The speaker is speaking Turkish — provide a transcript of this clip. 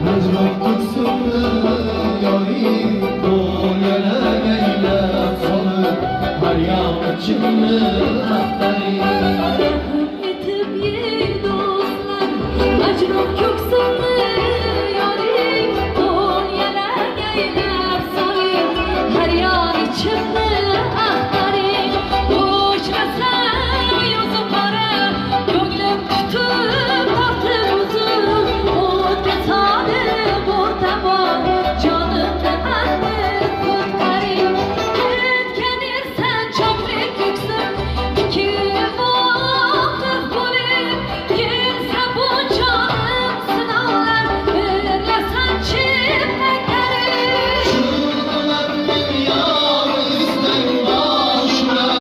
Mecnun tutsunlu yari Doyala geyle salı Her yan içimli rahtari Rahmet etip ye dostlar Mecnun köksünü